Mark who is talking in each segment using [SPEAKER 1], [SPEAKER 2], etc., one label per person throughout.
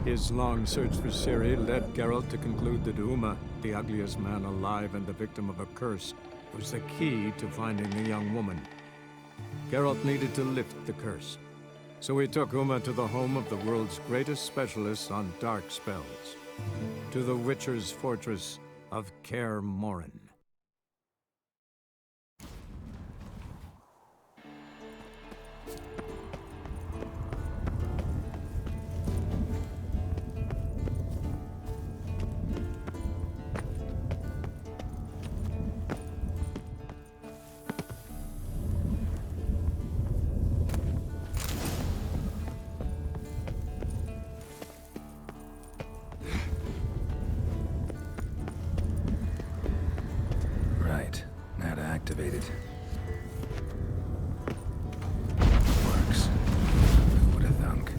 [SPEAKER 1] His long search for Ciri led Geralt to conclude that Uma, the ugliest man alive and the victim of a curse, was the key to finding the young woman. Geralt needed to lift the curse, so he took Uma to the home of the world's greatest specialist on dark spells, to the Witcher's fortress of Kaer Morhen.
[SPEAKER 2] Activated. Works. Who would have thunk?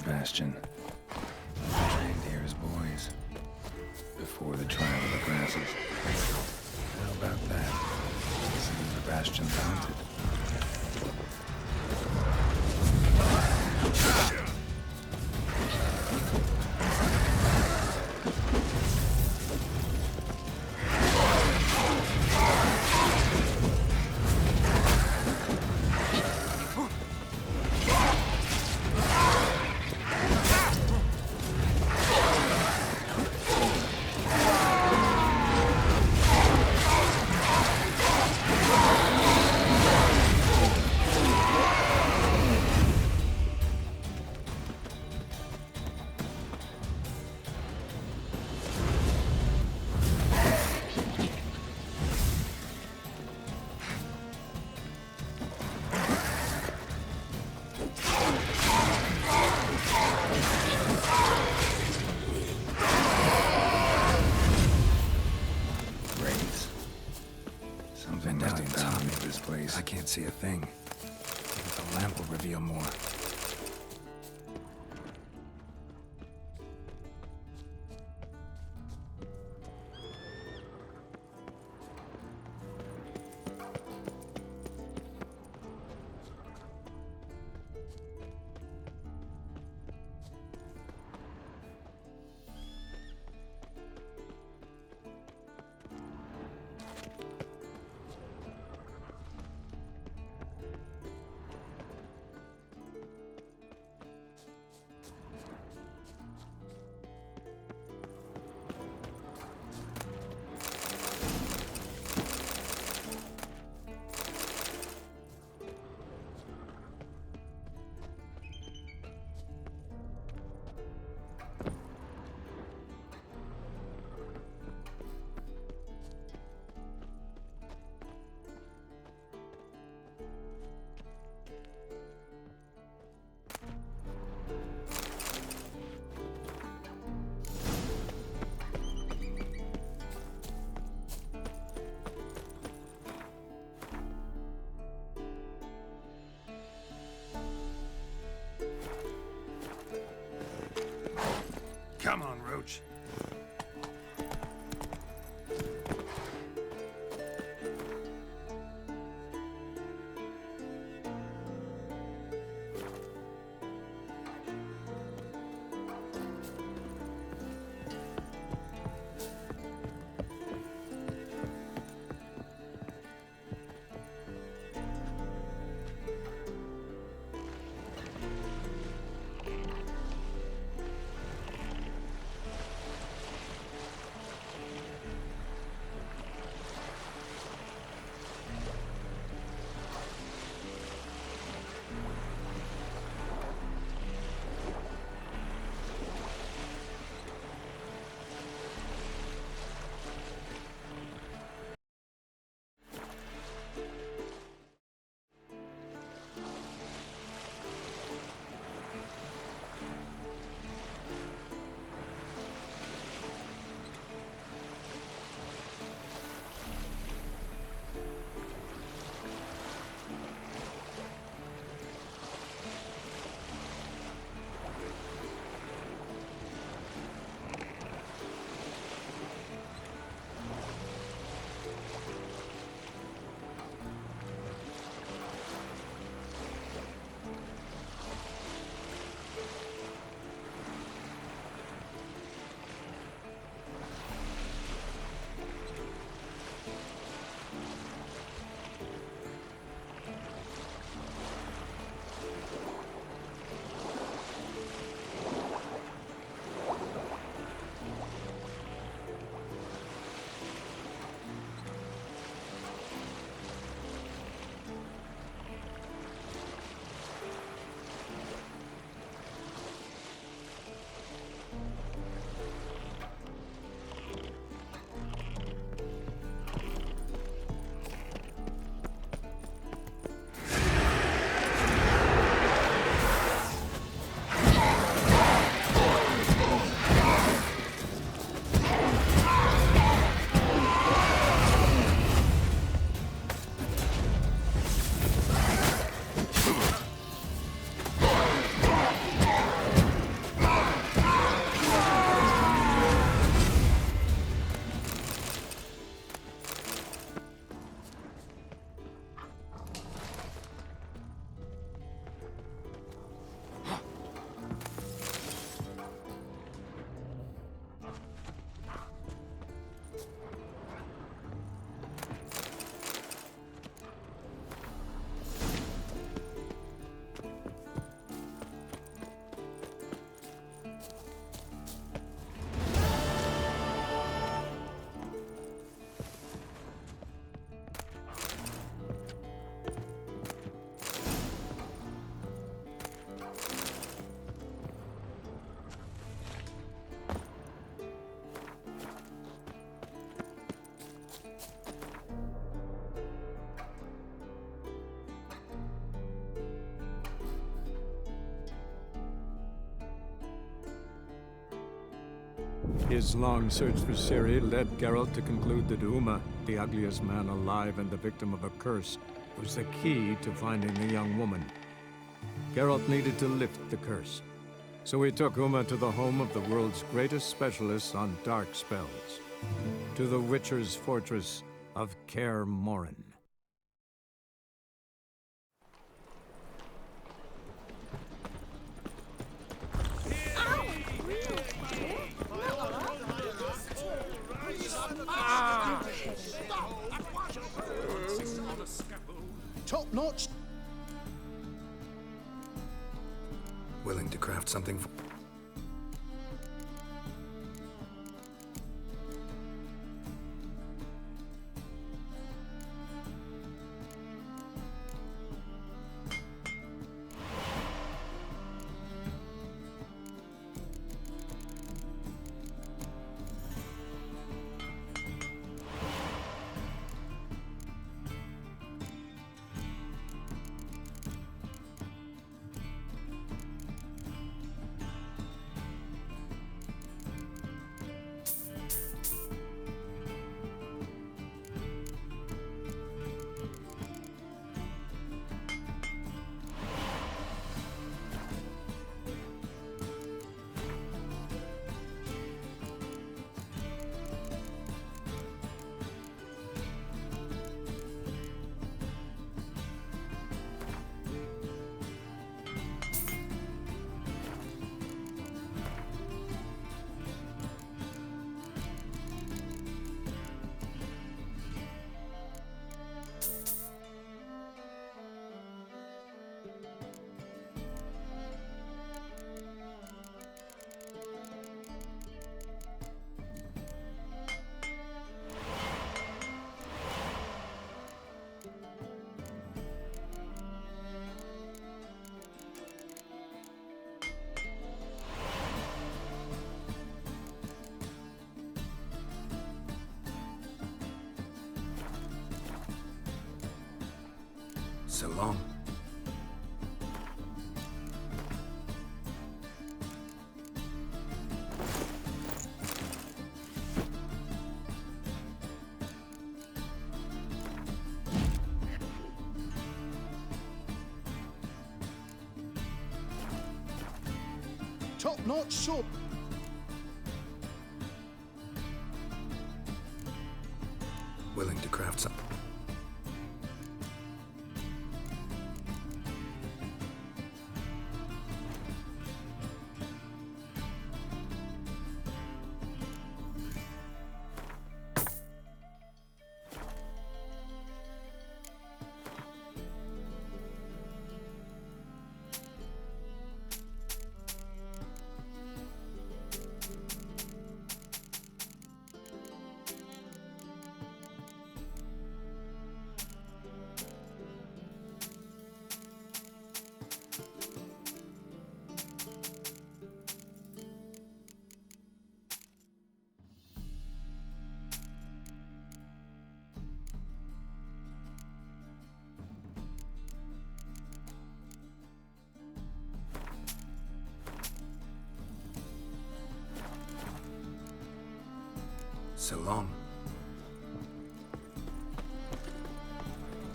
[SPEAKER 2] Bastion. Trained here as boys. Before the trial of the grasses. How about that? Seems the Bastion's haunted.
[SPEAKER 1] approach. His long search for Ciri led Geralt to conclude that Uma, the ugliest man alive and the victim of a curse, was the key to finding the young woman. Geralt needed to lift the curse, so he took Uma to the home of the world's greatest specialists on dark spells, to the Witcher's fortress of Kaer Morhen.
[SPEAKER 3] Top notch.
[SPEAKER 4] Willing to craft something for... So long.
[SPEAKER 3] Top-notch sword.
[SPEAKER 4] Willing to craft something. So long.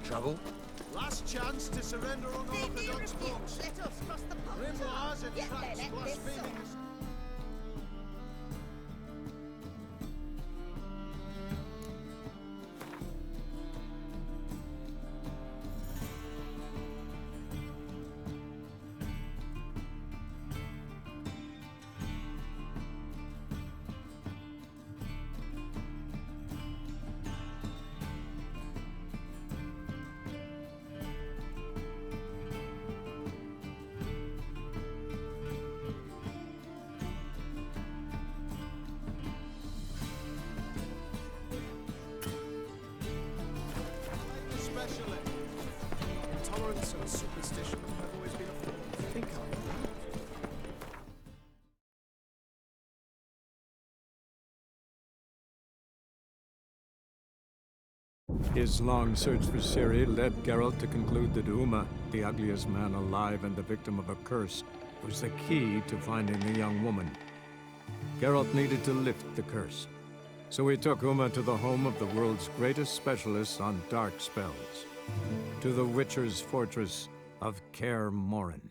[SPEAKER 4] Trouble?
[SPEAKER 3] Last chance to surrender unorthodox books.
[SPEAKER 5] Let us cross the pond.
[SPEAKER 3] Grimoires and
[SPEAKER 5] Yet they
[SPEAKER 3] tracts
[SPEAKER 5] let this
[SPEAKER 3] blaspheming. Especially intolerance and superstition have always been a form. Think of it.
[SPEAKER 1] His long search for Ciri led Geralt to conclude that Uma, the ugliest man alive and the victim of a curse, was the key to finding the young woman. Geralt needed to lift the curse, so he took Uma to the home of the world's greatest specialist on dark spells, to the Witcher's fortress of Kaer Morhen.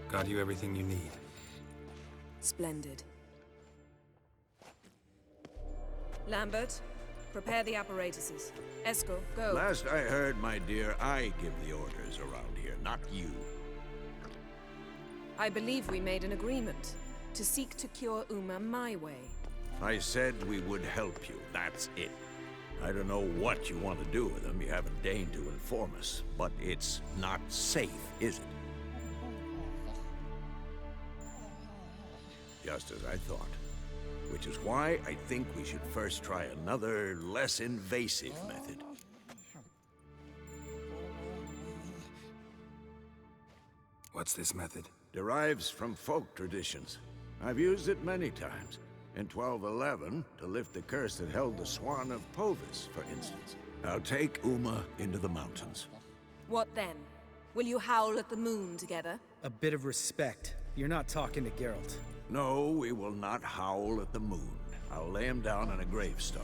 [SPEAKER 4] Got you everything you need.
[SPEAKER 6] Splendid. Lambert, prepare the apparatuses. Esco, go.
[SPEAKER 7] Last I heard, my dear, I give the orders around here, not you.
[SPEAKER 6] I believe we made an agreement to seek to cure Uma my way.
[SPEAKER 7] I said we would help you, that's it. I don't know what you want to do with them, you haven't deigned to inform us, but it's not safe, is it? Just as I thought. Which is why I think we should first try another, less invasive method.
[SPEAKER 4] What's this method?
[SPEAKER 7] Derives from folk traditions. I've used it many times. In 1211, to lift the curse that held the Swan of Povis, for instance. I'll take Uma into the mountains.
[SPEAKER 6] What then? Will you howl at the moon together?
[SPEAKER 8] A bit of respect. You're not talking to Geralt.
[SPEAKER 7] No, we will not howl at the moon. I'll lay him down on a gravestone.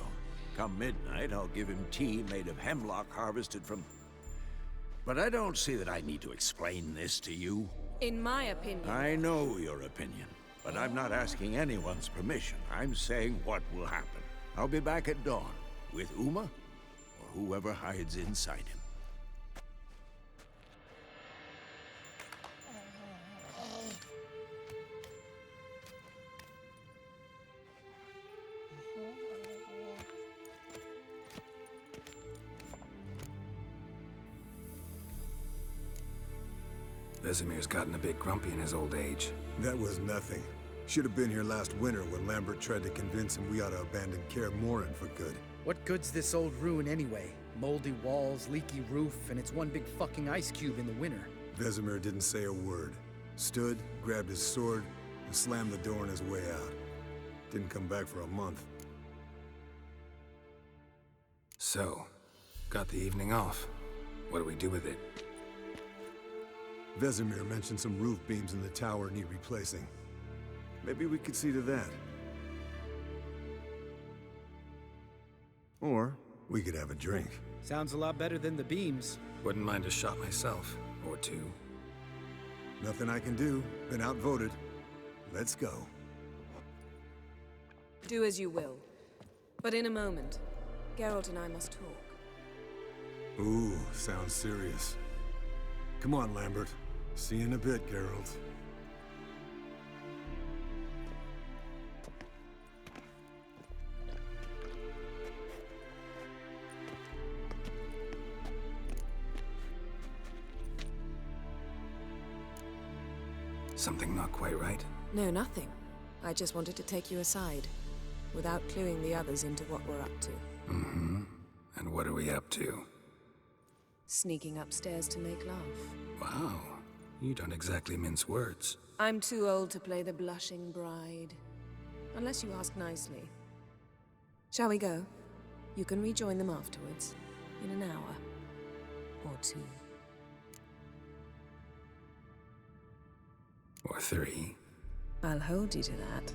[SPEAKER 7] Come midnight, I'll give him tea made of hemlock harvested from... But I don't see that I need to explain this to you.
[SPEAKER 6] In my opinion...
[SPEAKER 7] I know your opinion, but I'm not asking anyone's permission. I'm saying what will happen. I'll be back at dawn, with Uma, or whoever hides inside him.
[SPEAKER 4] Vesemir's gotten a bit grumpy in his old age.
[SPEAKER 5] That was nothing. Should have been here last winter when Lambert tried to convince him we ought to abandon Kaer Morhen for good.
[SPEAKER 8] What good's this old ruin anyway? Moldy walls, leaky roof, and it's one big fucking ice cube in the winter.
[SPEAKER 5] Vesemir didn't say a word. Stood, grabbed his sword, and slammed the door on his way out. Didn't come back for a month.
[SPEAKER 4] So, got the evening off. What do we do with it?
[SPEAKER 5] Vesemir mentioned some roof beams in the tower need replacing. Maybe we could see to that. Or we could have a drink.
[SPEAKER 8] Sounds a lot better than the beams.
[SPEAKER 4] Wouldn't mind a shot myself, or two.
[SPEAKER 5] Nothing I can do. Been outvoted. Let's go.
[SPEAKER 6] Do as you will. But in a moment, Geralt and I must talk.
[SPEAKER 5] Ooh, sounds serious. Come on, Lambert. See you in a bit, Geralt.
[SPEAKER 4] Something not quite right?
[SPEAKER 6] No, nothing. I just wanted to take you aside, without cluing the others into what we're up to.
[SPEAKER 4] Mm-hmm. And what are we up to?
[SPEAKER 6] Sneaking upstairs to make love.
[SPEAKER 4] Wow. You don't exactly mince words.
[SPEAKER 6] I'm too old to play the blushing bride. Unless you ask nicely. Shall we go? You can rejoin them afterwards. In an hour. Or two.
[SPEAKER 4] Or three.
[SPEAKER 6] I'll hold you to that.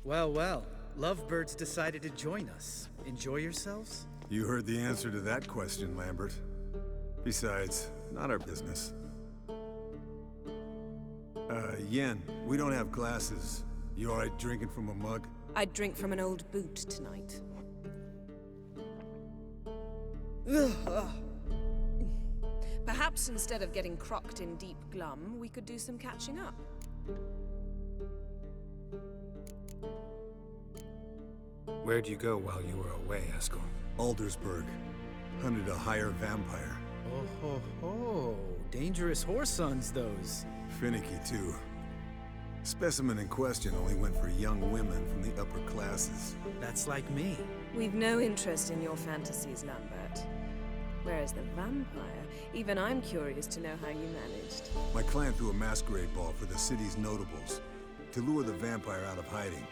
[SPEAKER 8] Well, well. Lovebirds decided to join us. Enjoy yourselves?
[SPEAKER 5] You heard the answer to that question, Lambert. Besides, not our business. Yen, we don't have glasses. You alright drinking from a mug?
[SPEAKER 6] I'd drink from an old boot tonight. Perhaps instead of getting crocked in deep glum, we could do some catching up.
[SPEAKER 4] Where'd you go while you were away, Eskel?
[SPEAKER 5] Aldersburg. Hunted a higher vampire.
[SPEAKER 8] Oh ho ho. Dangerous whoresons, those.
[SPEAKER 5] Finicky, too. Specimen in question only went for young women from the upper classes.
[SPEAKER 8] That's like me.
[SPEAKER 6] We've no interest in your fantasies, Lambert. Whereas the vampire, even I'm curious to know how you managed.
[SPEAKER 5] My clan threw a masquerade ball for the city's notables to lure the vampire out of hiding.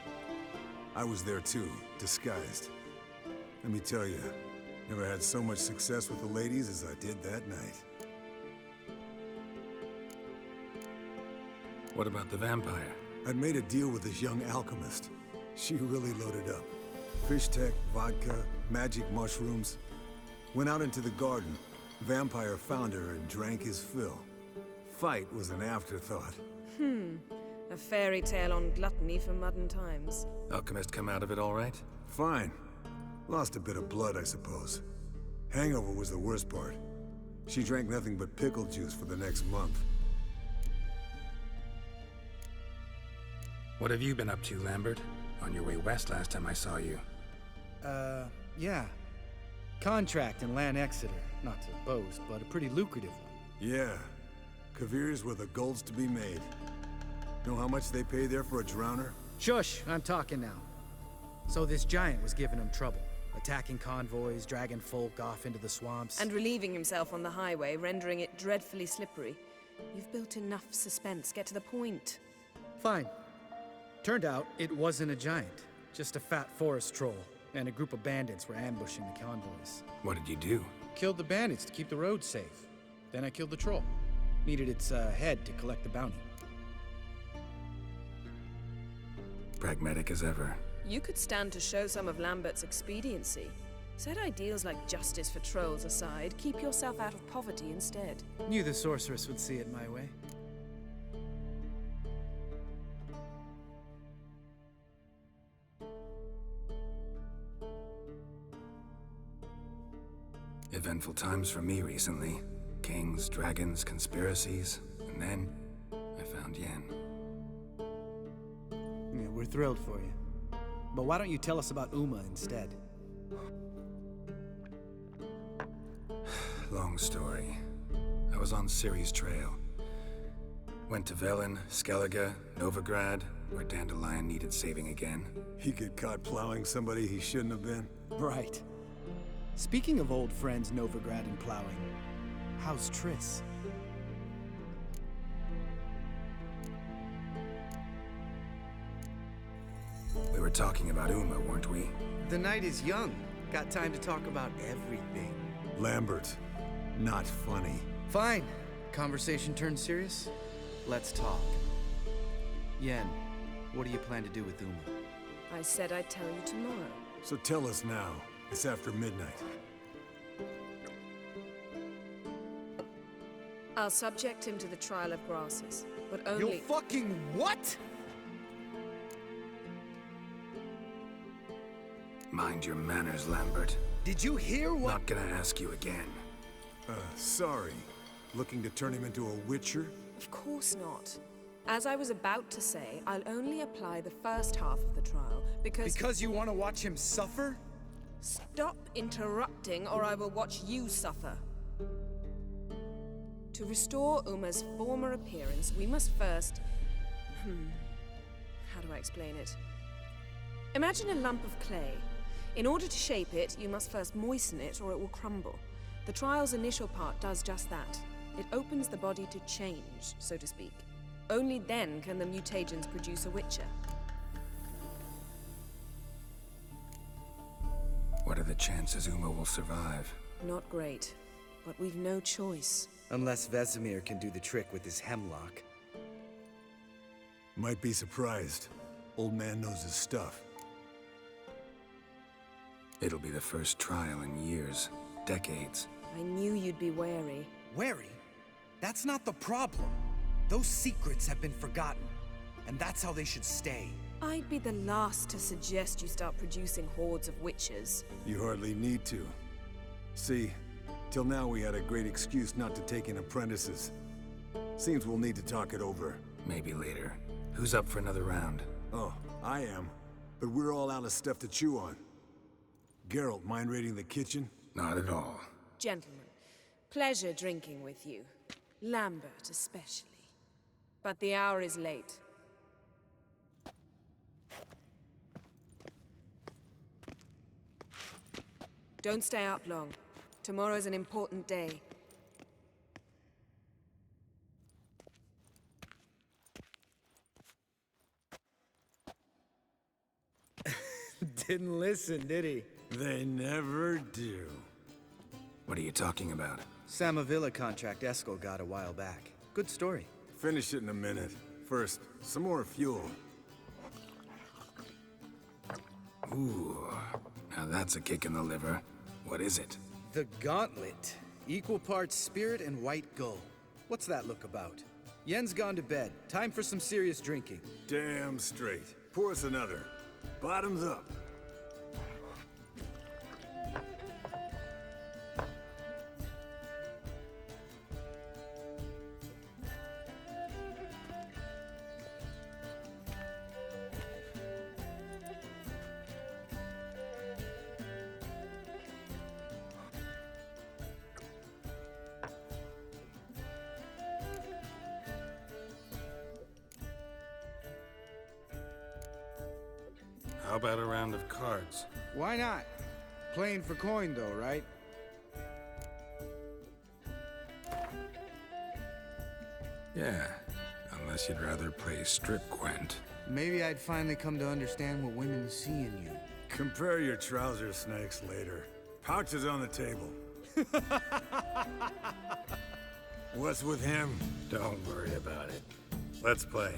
[SPEAKER 5] I was there too, disguised. Let me tell you, never had so much success with the ladies as I did that night.
[SPEAKER 4] What about the vampire?
[SPEAKER 5] I'd made a deal with this young alchemist. She really loaded up. Fish tech, vodka, magic mushrooms. Went out into the garden. Vampire found her and drank his fill. Fight was an afterthought.
[SPEAKER 6] A fairy tale on gluttony for modern times.
[SPEAKER 4] Alchemist come out of it all right?
[SPEAKER 5] Fine. Lost a bit of blood, I suppose. Hangover was the worst part. She drank nothing but pickle juice for the next month.
[SPEAKER 4] What have you been up to, Lambert? On your way west last time I saw you.
[SPEAKER 8] Yeah. Contract in Lan Exeter. Not to boast, but a pretty lucrative one.
[SPEAKER 5] Yeah. Kavir's where the gold's to be made. Know how much they pay there for a drowner?
[SPEAKER 8] Shush, I'm talking now. So this giant was giving him trouble. Attacking convoys, dragging folk off into the swamps.
[SPEAKER 6] And relieving himself on the highway, rendering it dreadfully slippery. You've built enough suspense. Get to the point.
[SPEAKER 8] Fine. Turned out, it wasn't a giant. Just a fat forest troll. And a group of bandits were ambushing the convoys.
[SPEAKER 4] What did you do?
[SPEAKER 8] Killed the bandits to keep the road safe. Then I killed the troll. Needed its head to collect the bounty.
[SPEAKER 4] Pragmatic as ever.
[SPEAKER 6] You could stand to show some of Lambert's expediency. Set ideals like justice for trolls aside, keep yourself out of poverty instead.
[SPEAKER 8] Knew the sorceress would see it my way.
[SPEAKER 4] Eventful times for me recently. Kings, dragons, conspiracies, and then I found Yen.
[SPEAKER 8] Yeah, we're thrilled for you. But why don't you tell us about Uma instead?
[SPEAKER 4] Long story. I was on Ciri's trail. Went to Velen, Skellige, Novigrad, where Dandelion needed saving again.
[SPEAKER 5] He get caught plowing somebody he shouldn't have been?
[SPEAKER 8] Right. Speaking of old friends Novigrad and plowing, how's Triss?
[SPEAKER 4] We were talking about Uma, weren't we?
[SPEAKER 9] The night is young. Got time to talk about everything.
[SPEAKER 5] Lambert. Not funny.
[SPEAKER 9] Fine. Conversation turned serious? Let's talk. Yen, what do you plan to do with Uma?
[SPEAKER 6] I said I'd tell you tomorrow.
[SPEAKER 5] So tell us now. It's after midnight.
[SPEAKER 6] I'll subject him to the trial of grasses, but only—
[SPEAKER 9] You fucking what?
[SPEAKER 4] Mind your manners, Lambert.
[SPEAKER 9] Did you hear what—
[SPEAKER 4] Not gonna ask you again.
[SPEAKER 5] Sorry. Looking to turn him into a witcher?
[SPEAKER 6] Of course not. As I was about to say, I'll only apply the first half of the trial, because—
[SPEAKER 8] Because you want to watch him suffer?
[SPEAKER 6] Stop interrupting, or I will watch you suffer. To restore Uma's former appearance, we must first— how do I explain it? Imagine a lump of clay. In order to shape it, you must first moisten it, or it will crumble. The trial's initial part does just that. It opens the body to change, so to speak. Only then can the mutagens produce a witcher.
[SPEAKER 4] What are the chances Uma will survive?
[SPEAKER 6] Not great, but we've no choice.
[SPEAKER 9] Unless Vesemir can do the trick with his hemlock.
[SPEAKER 5] Might be surprised. Old man knows his stuff.
[SPEAKER 4] It'll be the first trial in years, decades.
[SPEAKER 6] I knew you'd be wary.
[SPEAKER 8] Wary? That's not the problem. Those secrets have been forgotten, and that's how they should stay.
[SPEAKER 6] I'd be the last to suggest you start producing hordes of witches.
[SPEAKER 5] You hardly need to. See, till now we had a great excuse not to take in apprentices. Seems we'll need to talk it over.
[SPEAKER 4] Maybe later. Who's up for another round?
[SPEAKER 5] Oh, I am. But we're all out of stuff to chew on. Geralt, mind raiding the kitchen?
[SPEAKER 4] Not at all.
[SPEAKER 6] Gentlemen, pleasure drinking with you. Lambert especially. But the hour is late. Don't stay up long. Tomorrow's an important day.
[SPEAKER 8] Didn't listen, did he?
[SPEAKER 5] They never do.
[SPEAKER 4] What are you talking about?
[SPEAKER 9] Samavilla contract Eskel got a while back. Good story.
[SPEAKER 5] Finish it in a minute. First, some more fuel.
[SPEAKER 4] Ooh, now that's a kick in the liver. What is it?
[SPEAKER 9] The Gauntlet. Equal parts spirit and white gull. What's that look about? Yen's gone to bed. Time for some serious drinking.
[SPEAKER 5] Damn straight. Pour us another. Bottoms up.
[SPEAKER 4] How about a round of cards?
[SPEAKER 9] Why not? Playing for coin though, right?
[SPEAKER 4] Yeah, unless you'd rather play strip Gwent.
[SPEAKER 9] Maybe I'd finally come to understand what women see in you.
[SPEAKER 5] Compare your trouser snakes later. Pouch is on the table. What's with him?
[SPEAKER 4] Don't worry about it. Let's play.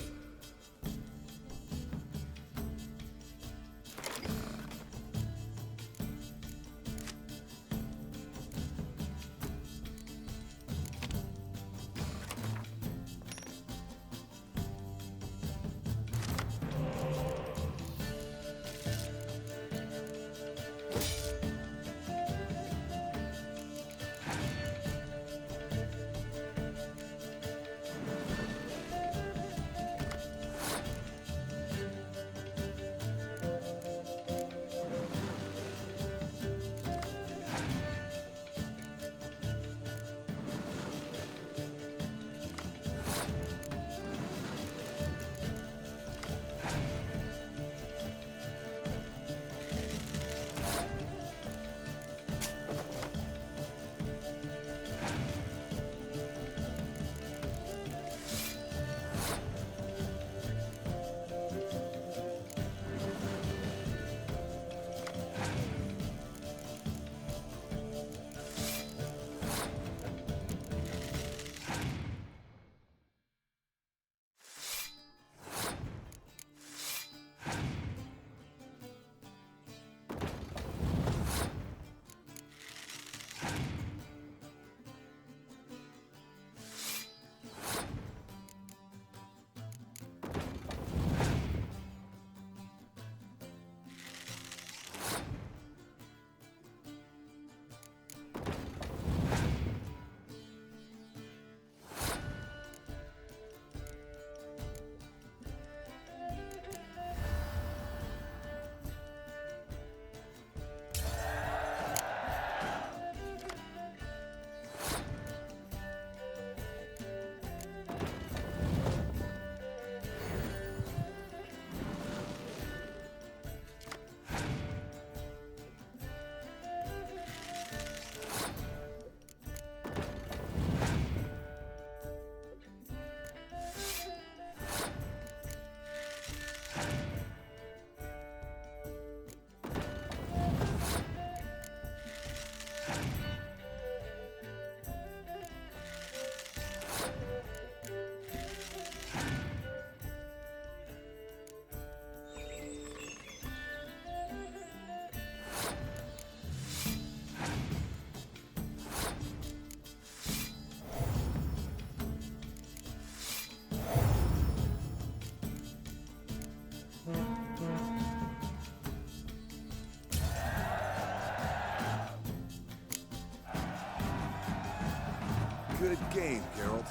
[SPEAKER 5] Good game, Geralt.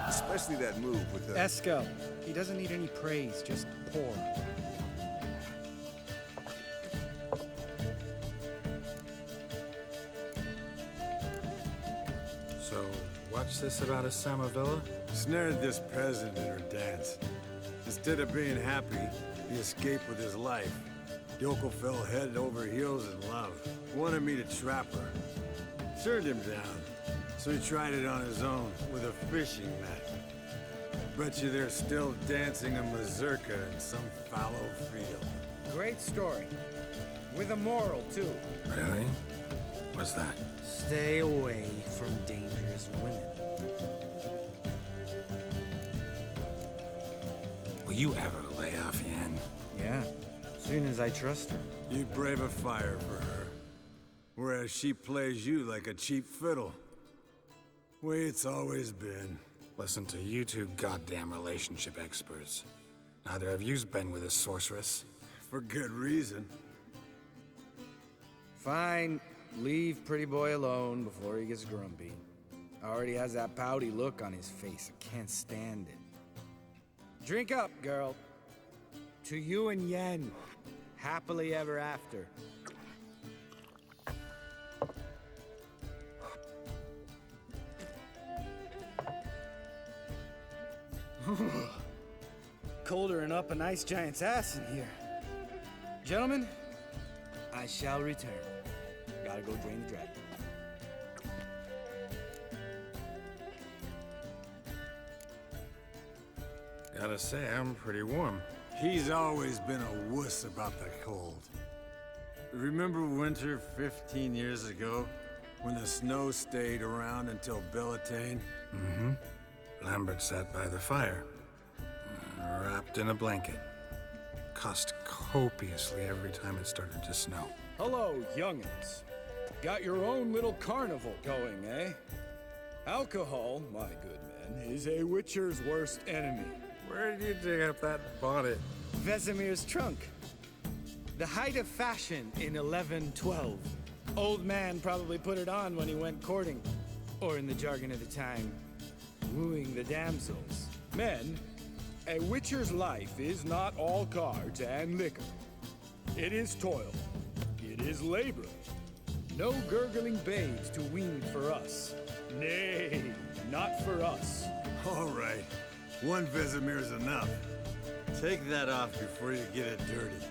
[SPEAKER 5] Especially that move with the...
[SPEAKER 8] Eskel. He doesn't need any praise, just pour.
[SPEAKER 4] So, what's this about a Samavilla?
[SPEAKER 5] Snared this peasant in her dance. Instead of being happy, he escaped with his life. Yoko fell head over heels in love. Wanted me to trap her. Turned him down. So he tried it on his own with a fishing net. Bet you they're still dancing a mazurka in some fallow field.
[SPEAKER 8] Great story. With a moral, too.
[SPEAKER 4] Really? What's that?
[SPEAKER 8] Stay away from dangerous women.
[SPEAKER 4] Will you ever lay off Yen?
[SPEAKER 8] Yeah, soon as I trust her.
[SPEAKER 5] You brave a fire for her. Whereas she plays you like a cheap fiddle. Way it's always been.
[SPEAKER 4] Listen to you two goddamn relationship experts. Neither of you's been with a sorceress.
[SPEAKER 5] For good reason.
[SPEAKER 8] Fine. Leave Pretty Boy alone before he gets grumpy. Already has that pouty look on his face. I can't stand it. Drink up, girl. To you and Yen. Happily ever after. Colder and up an ice giant's ass in here. Gentlemen, I shall return. Gotta go drain the dragon.
[SPEAKER 4] Gotta say, I'm pretty warm.
[SPEAKER 5] He's always been a wuss about the cold. Remember winter 15 years ago? When the snow stayed around until Bellatane?
[SPEAKER 4] Mm-hmm. Lambert sat by the fire, wrapped in a blanket. Cussed copiously every time it started to snow.
[SPEAKER 8] Hello, youngins. Got your own little carnival going, eh? Alcohol, my good men, is a witcher's worst enemy.
[SPEAKER 4] Where did you dig up that bonnet?
[SPEAKER 8] Vesemir's trunk. The height of fashion in 1112. Old man probably put it on when he went courting. Or in the jargon of the time, wooing the damsels. Men, a witcher's life is not all cards and liquor. It is toil. It is labor. No gurgling babes to wean for us. Nay, not for us.
[SPEAKER 5] All right. One Vesemir's enough. Take that off before you get it dirty.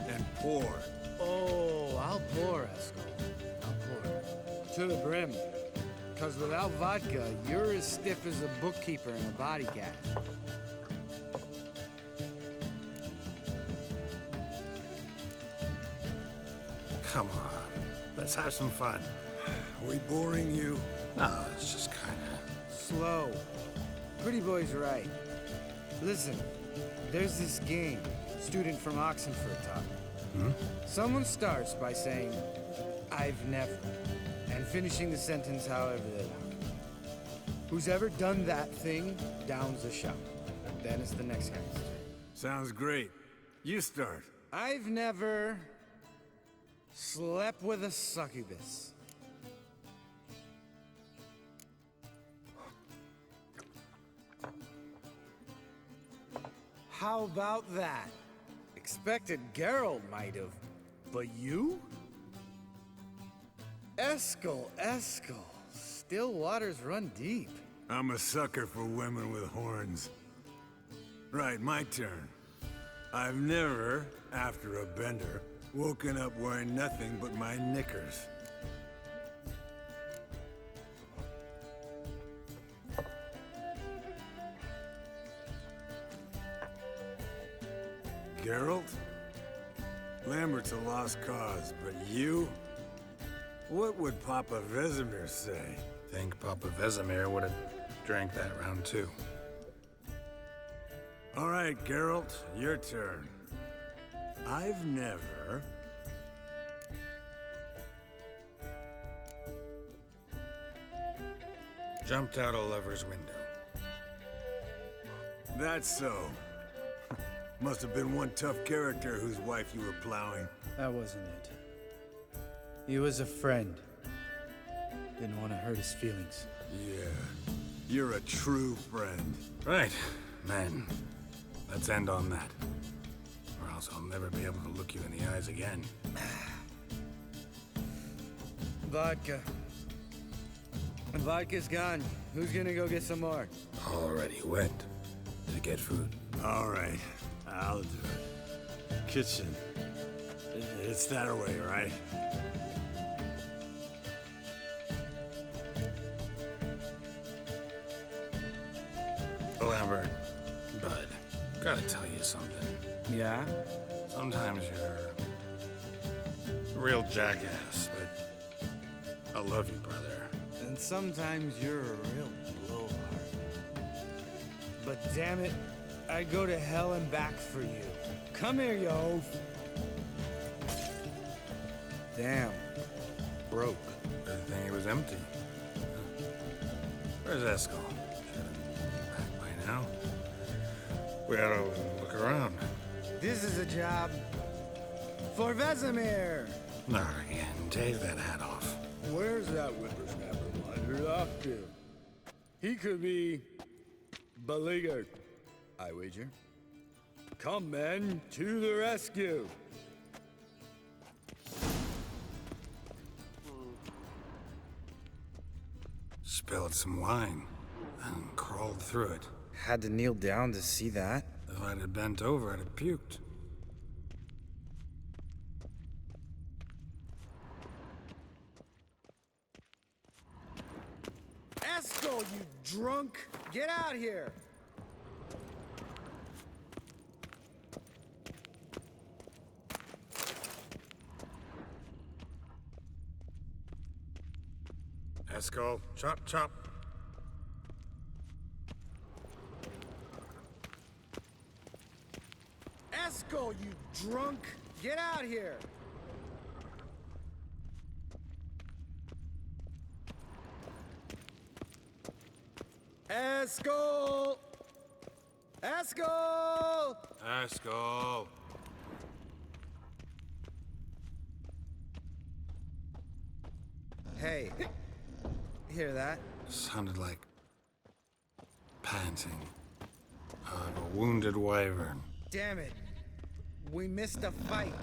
[SPEAKER 5] And pour.
[SPEAKER 8] Oh, I'll pour, Eskel. I'll pour. To the brim. Because without vodka, you're as stiff as a bookkeeper in a body gap.
[SPEAKER 4] Come on, let's have some fun.
[SPEAKER 5] We boring you?
[SPEAKER 4] No, it's just kinda...
[SPEAKER 8] Slow. Pretty Boy's right. Listen, there's this game. Student from Oxenford taught. Someone starts by saying, I've never, and finishing the sentence however they like. Who's ever done that thing downs a shot. Then it's the next guy's turn.
[SPEAKER 5] Sounds great. You start.
[SPEAKER 8] I've never slept with a succubus. How about that? Expected Geralt might have, but you? Eskel. Still waters run deep.
[SPEAKER 5] I'm a sucker for women with horns. Right, my turn. I've never, after a bender, woken up wearing nothing but my knickers. Geralt? Lambert's a lost cause, but you? What would Papa Vesemir say?
[SPEAKER 4] Think Papa Vesemir would have drank that round too.
[SPEAKER 5] All right, Geralt, your turn. I've never...
[SPEAKER 4] Jumped out a lover's window.
[SPEAKER 5] That's so. Must have been one tough character whose wife you were plowing.
[SPEAKER 8] That wasn't it. He was a friend. Didn't want to hurt his feelings.
[SPEAKER 5] Yeah, you're a true friend.
[SPEAKER 4] Right, men. Let's end on that. Or else I'll never be able to look you in the eyes again.
[SPEAKER 8] Vodka. And vodka's gone. Who's gonna go get some more?
[SPEAKER 4] Already went to get food.
[SPEAKER 5] All right, I'll do it. Kitchen. It's that way, right?
[SPEAKER 4] Gotta tell you something.
[SPEAKER 8] Yeah?
[SPEAKER 4] Sometimes you're a real jackass, but I love you, brother.
[SPEAKER 8] And sometimes you're a real blowhard. But damn it, I'd go to hell and back for you. Come here, you oaf. Damn. Broke.
[SPEAKER 4] Good thing it was empty. Where's Eskel? Should've been back by now. We ought to look around.
[SPEAKER 8] This is a job for Vesemir.
[SPEAKER 4] Not again. Take that hat off.
[SPEAKER 8] Where's that whippersnapper wandered off to? He could be beleaguered, I wager. Come, men, to the rescue.
[SPEAKER 4] Spilled some wine and crawled through it.
[SPEAKER 8] Had to kneel down to see that.
[SPEAKER 4] If I'd have bent over, I'd have puked.
[SPEAKER 8] Eskel, you drunk! Get out here!
[SPEAKER 4] Eskel, chop, chop.
[SPEAKER 8] Eskel, you drunk! Get out here! Eskel! Eskel!
[SPEAKER 4] Eskel.
[SPEAKER 8] Hey, hear that?
[SPEAKER 4] Sounded like panting of a wounded wyvern.
[SPEAKER 8] Damn it. We missed a fight.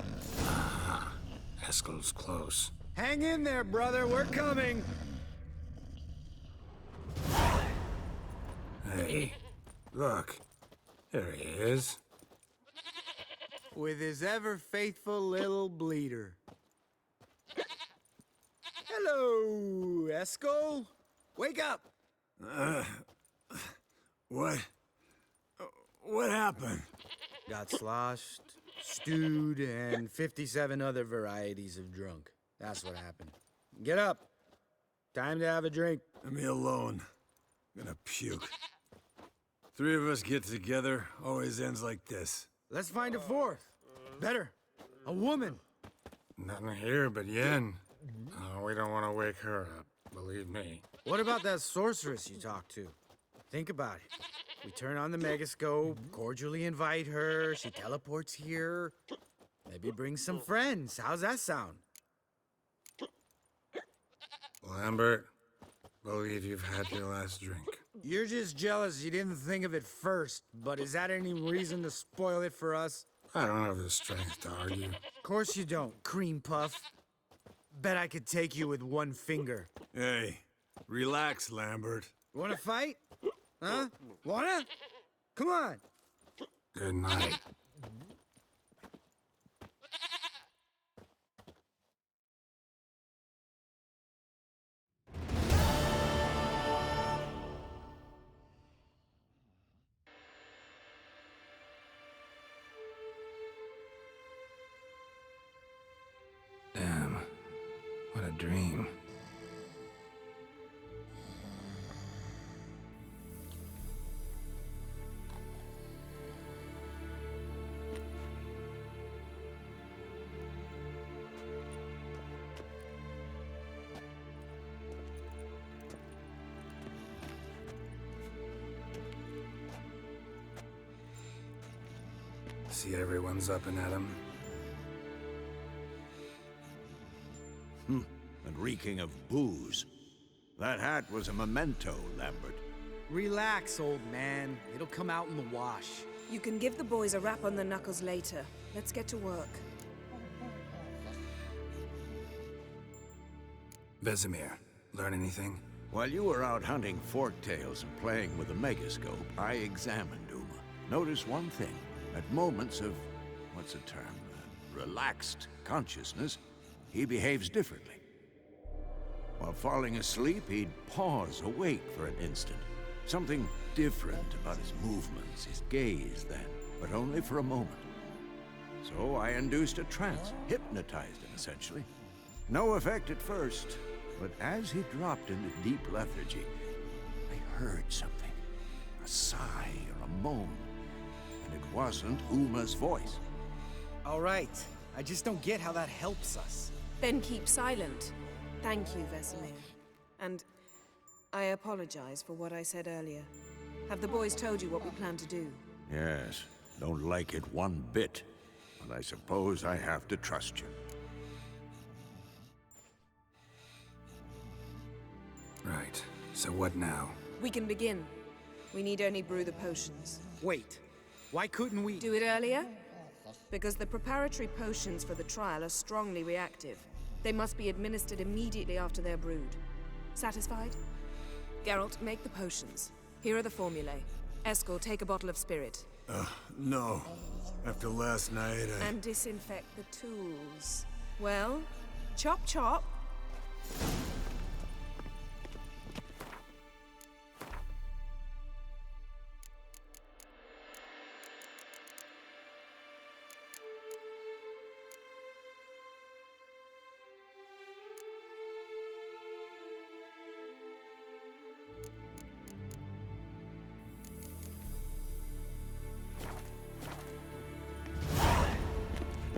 [SPEAKER 4] Eskel's close.
[SPEAKER 8] Hang in there, brother. We're coming.
[SPEAKER 4] Hey, look. There he is.
[SPEAKER 8] With his ever-faithful little bleeder. Hello, Eskel. Wake up.
[SPEAKER 5] What? What happened?
[SPEAKER 8] Got sloshed, stewed, and 57 other varieties of drunk. That's what happened. Get up. Time to have a drink.
[SPEAKER 5] Leave me alone. I'm gonna puke. Three of us get together, always ends like this.
[SPEAKER 8] Let's find a fourth. Better. A woman.
[SPEAKER 4] Nothing here but Yen. Oh, we don't want to wake her up, believe me.
[SPEAKER 8] What about that sorceress you talked to? Think about it. We turn on the megascope, cordially invite her, she teleports here. Maybe bring some friends. How's that sound?
[SPEAKER 4] Lambert, believe you've had your last drink.
[SPEAKER 8] You're just jealous you didn't think of it first, but is that any reason to spoil it for us?
[SPEAKER 4] I don't have the strength to argue.
[SPEAKER 8] Of course you don't, cream puff. Bet I could take you with one finger.
[SPEAKER 5] Hey, relax, Lambert.
[SPEAKER 8] Wanna fight? Huh? Wanna? Come on.
[SPEAKER 4] Good night.
[SPEAKER 2] Damn. What a dream.
[SPEAKER 4] See everyone's up and at 'em.
[SPEAKER 7] And reeking of booze. That hat was a memento, Lambert.
[SPEAKER 8] Relax, old man. It'll come out in the wash.
[SPEAKER 6] You can give the boys a rap on the knuckles later. Let's get to work.
[SPEAKER 4] Vesemir, learn anything?
[SPEAKER 7] While you were out hunting forktails and playing with the megascope, I examined Uma. Notice one thing. At moments of, what's the term, relaxed consciousness, he behaves differently. While falling asleep, he'd pause, awake for an instant. Something different about his movements, his gaze then. but only for a moment. So I induced a trance, hypnotized him essentially. No effect at first, but as he dropped into deep lethargy, I heard something. A sigh or a moan. And it wasn't Uma's voice.
[SPEAKER 8] All right. I just don't get how that helps us.
[SPEAKER 6] Then keep silent. Thank you, Vesemir. And I apologize for what I said earlier. Have the boys told you what we plan to do?
[SPEAKER 7] Yes, don't like it one bit. But I suppose I have to trust you.
[SPEAKER 4] Right. So what now?
[SPEAKER 6] We can begin. We need only brew the potions.
[SPEAKER 8] Wait. Why couldn't we...
[SPEAKER 6] Do it earlier? Because the preparatory potions for the trial are strongly reactive. They must be administered immediately after they're brewed. Satisfied? Geralt, make the potions. Here are the formulae. Eskel, take a bottle of spirit.
[SPEAKER 5] No. After last night,
[SPEAKER 6] And disinfect the tools. Well, chop chop.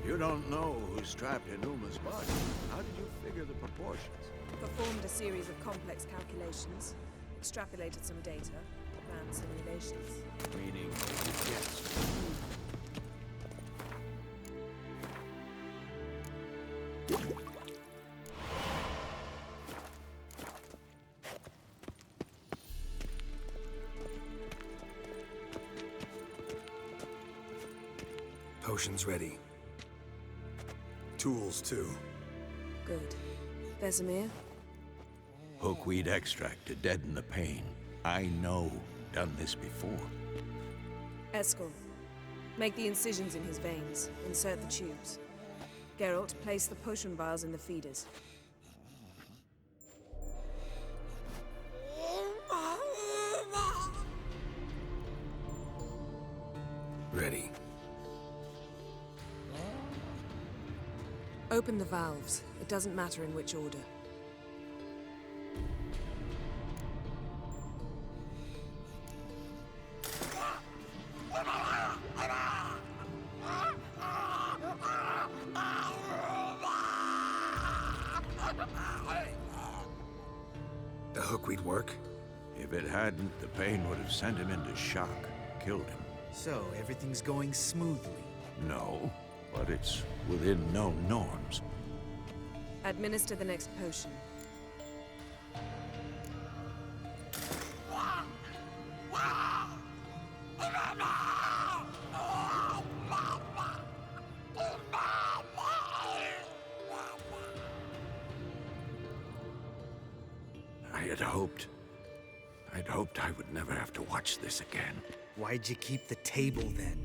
[SPEAKER 7] You don't know who's strapped in Uma's body. How did you figure the proportions?
[SPEAKER 6] Performed a series of complex calculations. Extrapolated some data. Ran simulations.
[SPEAKER 7] Meaning, yes.
[SPEAKER 4] Potions ready.
[SPEAKER 5] tools too.
[SPEAKER 6] Good. Vesemir?
[SPEAKER 7] Hookweed extract to deaden the pain. I know. Done this before.
[SPEAKER 6] Eskel, make the incisions in his veins. Insert the tubes. Geralt, place the potion vials in the feeders.
[SPEAKER 4] Ready.
[SPEAKER 6] Open the valves. It doesn't matter in which order.
[SPEAKER 4] The hookweed work?
[SPEAKER 7] If it hadn't, the pain would have sent him into shock, killed him.
[SPEAKER 8] So, everything's going smoothly.
[SPEAKER 7] No, but it's within known norms.
[SPEAKER 6] Administer the next potion.
[SPEAKER 7] I'd hoped I would never have to watch this again.
[SPEAKER 8] Why'd you keep the table then?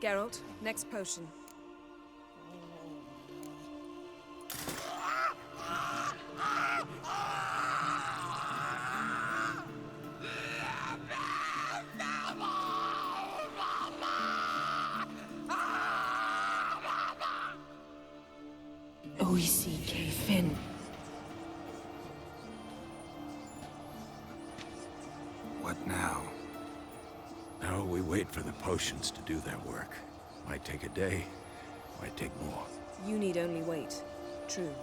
[SPEAKER 6] Geralt, next potion. Oisi Finn.
[SPEAKER 4] What now?
[SPEAKER 7] Now we wait for the potions to do their work. Might take a day, might take more.
[SPEAKER 6] You need only wait. True.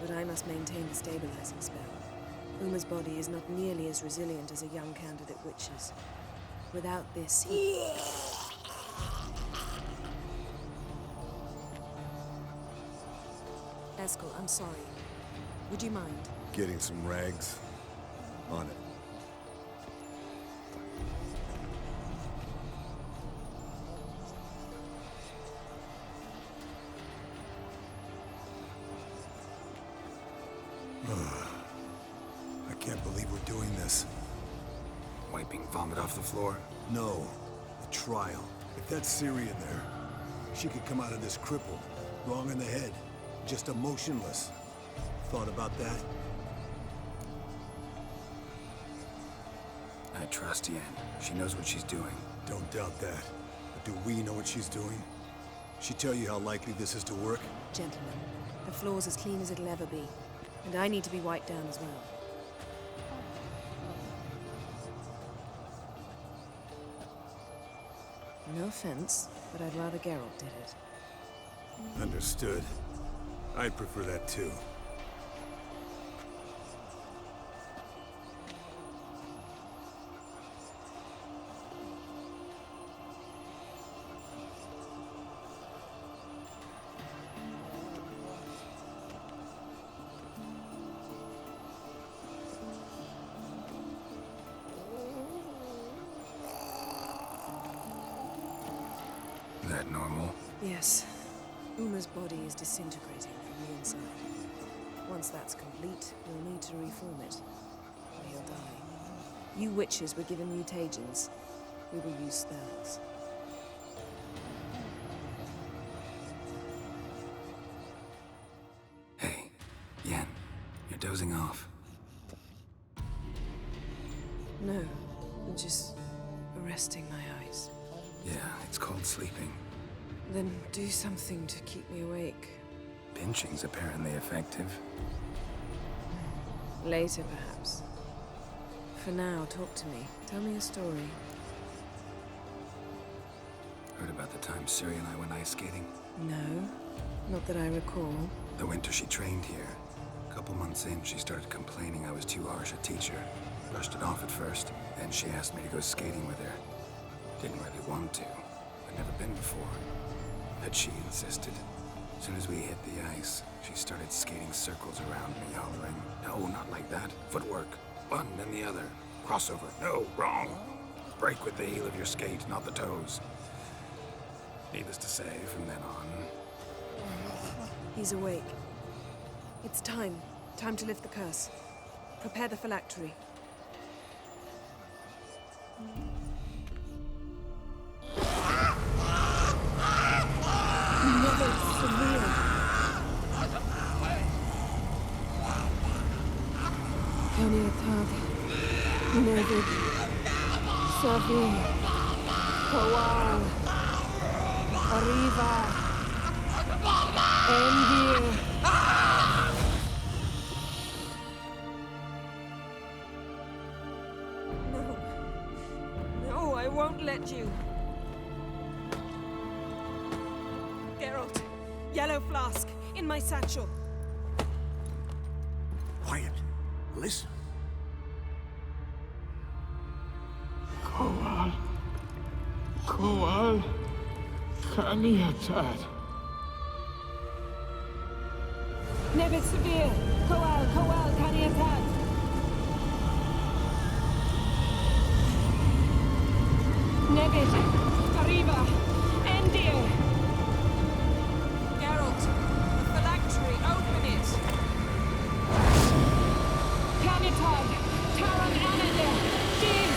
[SPEAKER 6] But I must maintain the stabilizing spell. Uma's body is not nearly as resilient as a young candidate witch's. Without this, he... Eskel, I'm sorry. Would you mind?
[SPEAKER 5] Getting some rags. On it. I can't believe we're doing this.
[SPEAKER 4] Wiping vomit off the floor?
[SPEAKER 5] No. The trial. If that's Ciri in there, she could come out of this crippled, wrong in the head, just emotionless. Thought about that?
[SPEAKER 4] I trust Yen. She knows what she's doing.
[SPEAKER 5] Don't doubt that. But do we know what she's doing? She tell you how likely this is to work?
[SPEAKER 6] Gentlemen, the floor's as clean as it'll ever be. And I need to be wiped down as well. No offense, but I'd rather Geralt did it.
[SPEAKER 5] Understood. I'd prefer that too.
[SPEAKER 4] Is that normal?
[SPEAKER 6] Yes. Uma's body is disintegrating from the inside. Once that's complete, we'll need to reform it. Or he'll die. You witches were given mutagens. We will use spells.
[SPEAKER 4] Hey, Yen, you're dozing off.
[SPEAKER 6] No, I'm just resting my eyes.
[SPEAKER 4] Yeah, it's called sleeping.
[SPEAKER 6] Then do something to keep me awake.
[SPEAKER 4] Pinching's apparently effective.
[SPEAKER 6] Later, perhaps. For now, talk to me. Tell me a story.
[SPEAKER 4] Heard about the time Ciri and I went ice skating?
[SPEAKER 6] No, not that I recall.
[SPEAKER 4] The winter she trained here. A couple months in, she started complaining I was too harsh a teacher. Brushed it off at first, then she asked me to go skating with her. Didn't really want to. I'd never been before. But she insisted. As soon as we hit the ice, she started skating circles around me, hollering, "No, not like that. Footwork. One, then the other. Crossover. No, wrong. Break with the heel of your skate, not the toes." Needless to say, from then on...
[SPEAKER 6] He's awake. It's time. Time to lift the curse. Prepare the phylactery. Kaniatad, Nevid, Savi, Kowal, Arriva, Endir. No. No, I won't let you. Geralt, yellow flask, in my satchel.
[SPEAKER 7] Quiet. Listen.
[SPEAKER 10] Kowal, Kaniatad.
[SPEAKER 6] Nevid Severe, Kowal, Kaniatad. Nevid, Arriva, Endir. Geralt, the phylactery, open it. Kanitad, Taran Anandir, Diz.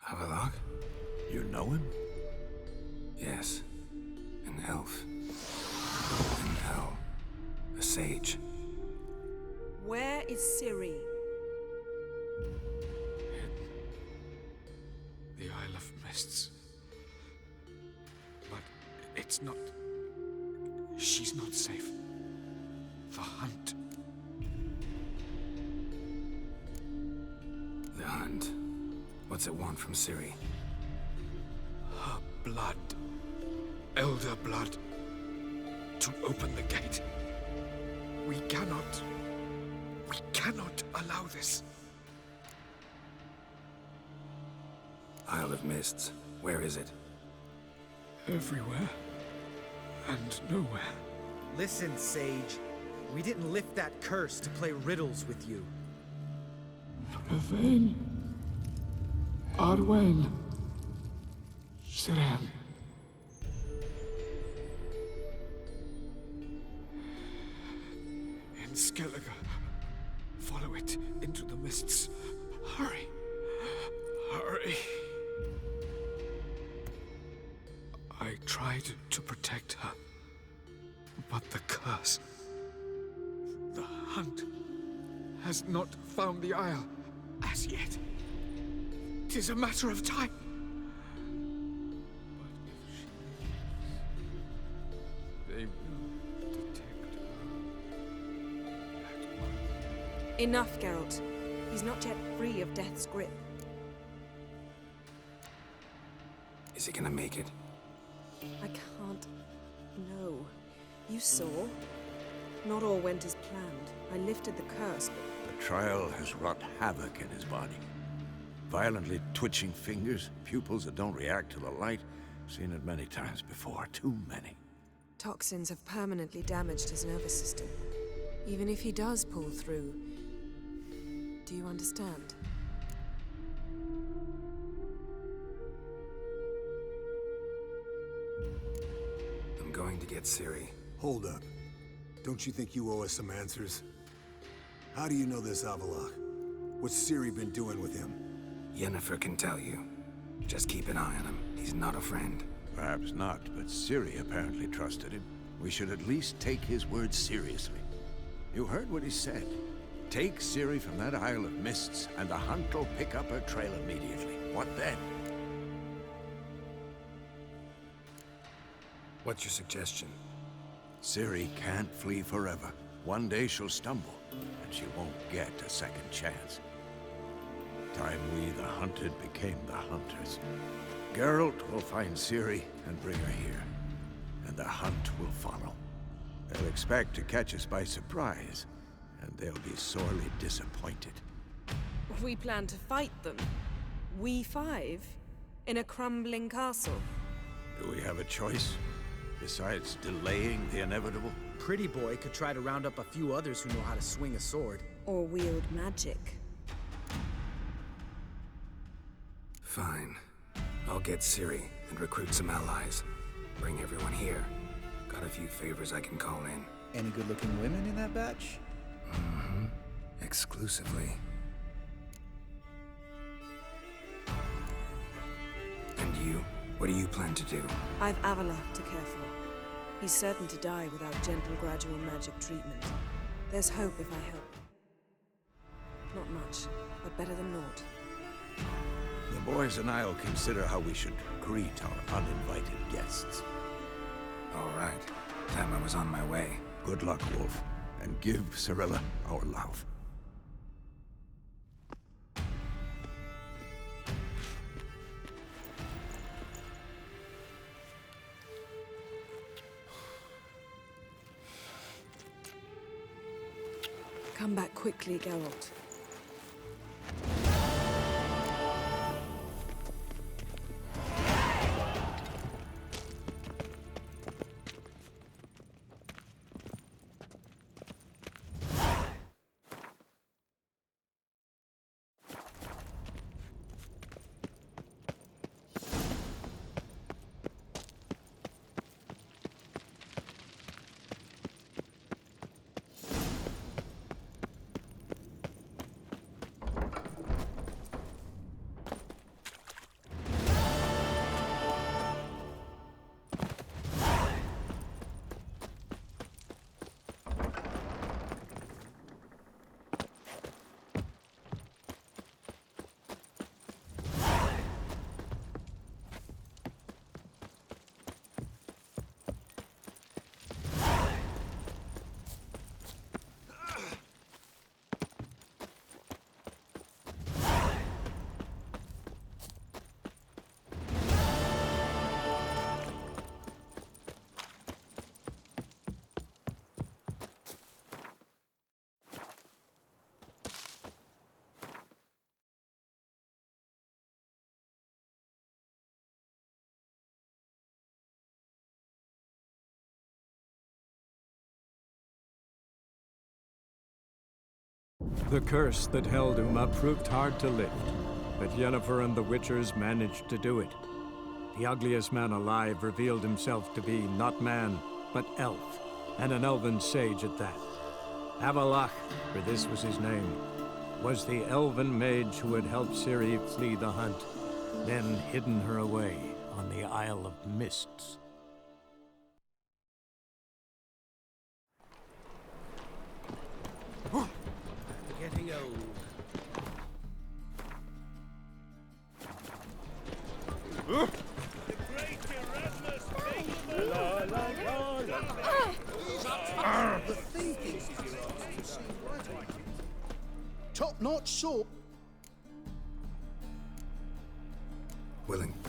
[SPEAKER 4] Havelock?
[SPEAKER 7] You know him?
[SPEAKER 4] Yes. An elf. An hell. A sage.
[SPEAKER 6] Where is Ciri?
[SPEAKER 3] The Isle of Mists. But it's not... She's not safe. The hunt.
[SPEAKER 4] The hunt. What's it want from Ciri?
[SPEAKER 3] Her blood. Elder blood. To open the gate. We cannot allow this.
[SPEAKER 4] Isle of Mists. Where is it?
[SPEAKER 3] Everywhere. And nowhere.
[SPEAKER 8] Listen, Sage. We didn't lift that curse to play riddles with you.
[SPEAKER 10] Yvain. Arwen. Siren.
[SPEAKER 3] and Skellige. Follow it into the mists. Hurry. Hurry. I tried to protect her, but the curse... The hunt has not found the Isle as yet. 'Tis a matter of time. But if she lives, they will detect her at once.
[SPEAKER 6] Enough, Geralt. He's not yet free of death's grip.
[SPEAKER 4] Is he gonna make it?
[SPEAKER 6] I can't... No. You saw. Not all went as planned. I lifted the curse, but...
[SPEAKER 7] The trial has wrought havoc in his body. Violently twitching fingers, pupils that don't react to the light. Seen it many times before, too many.
[SPEAKER 6] Toxins have permanently damaged his nervous system. Even if he does pull through... Do you understand?
[SPEAKER 4] I'm going to get Ciri.
[SPEAKER 5] Hold up. Don't you think you owe us some answers? How do you know this Avallac'h? What's Ciri been doing with him?
[SPEAKER 4] Yennefer can tell you. Just keep an eye on him. He's not a friend.
[SPEAKER 7] Perhaps not, but Ciri apparently trusted him. We should at least take his words seriously. You heard what he said. Take Ciri from that Isle of Mists, and the hunt will pick up her trail immediately. What then?
[SPEAKER 4] What's your suggestion?
[SPEAKER 7] Ciri can't flee forever. One day she'll stumble, and she won't get a second chance. Time we, the hunted, became the hunters. Geralt will find Ciri and bring her here, and the hunt will follow. They'll expect to catch us by surprise, and they'll be sorely disappointed.
[SPEAKER 6] We plan to fight them. We five? In a crumbling castle?
[SPEAKER 7] Do we have a choice? Besides delaying the inevitable?
[SPEAKER 9] Pretty Boy could try to round up a few others who know how to swing a sword.
[SPEAKER 6] Or wield magic.
[SPEAKER 4] Fine. I'll get Ciri and recruit some allies. Bring everyone here. Got a few favors I can call in.
[SPEAKER 9] Any good-looking women in that batch?
[SPEAKER 4] Mm-hmm. Exclusively. And you? What do you plan to do?
[SPEAKER 6] I've Avallac'h to care for. He's certain to die without gentle, gradual magic treatment. There's hope if I help. Not much, but better than naught.
[SPEAKER 7] The boys and I'll consider how we should greet our uninvited guests.
[SPEAKER 4] All right. Time I was on my way.
[SPEAKER 7] Good luck, Wolf, and give Cirilla our love.
[SPEAKER 6] Come back quickly, Geralt.
[SPEAKER 1] The curse that held Uma proved hard to lift, but Yennefer and the Witchers managed to do it. The ugliest man alive revealed himself to be not man, but elf, and an elven sage at that. Avalach, for this was his name, was the elven mage who had helped Ciri flee the hunt, then hidden her away on the Isle of Mists.
[SPEAKER 10] Getting old.
[SPEAKER 11] Top-notch soap.
[SPEAKER 4] Willing.